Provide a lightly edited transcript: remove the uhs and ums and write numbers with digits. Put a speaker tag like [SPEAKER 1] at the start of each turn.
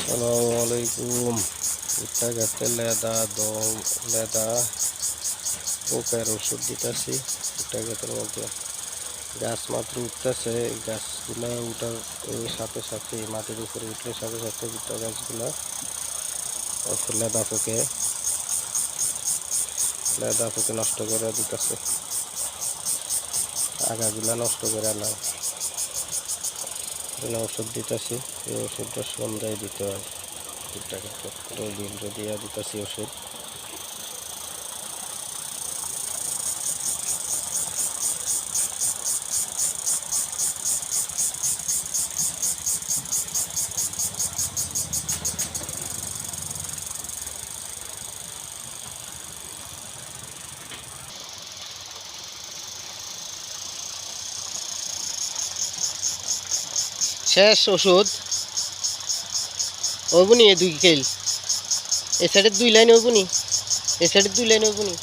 [SPEAKER 1] আসসালামু আলাইকুম। ভুট্টা গাছে লেদা পোকার ওষুধ দিতেছি। ভুট্টা গাছের মধ্যে গাছ মাত্র উঠতেছে, গাছগুলা উঠার সাথে সাথে মাটির উপরে উঠলে সাথে সাথে ভুট্টা গাছগুলা লেদা পোকে নষ্ট করে দিতেছে, আগাগুলা নষ্ট করে না। ওষুধ দিতেছি, এই ওষুধটা সন্ধ্যায় দিতে হয়। ভুট্টা গাছে রবিন দিয়া দিতেছি ওষুধ। শেষ ওষুধ ওইবুনি, 2 কেল এ সাইডের 2 লাইন ওইবুনি, এ সাইডের 2 লাইন ওইবুনি।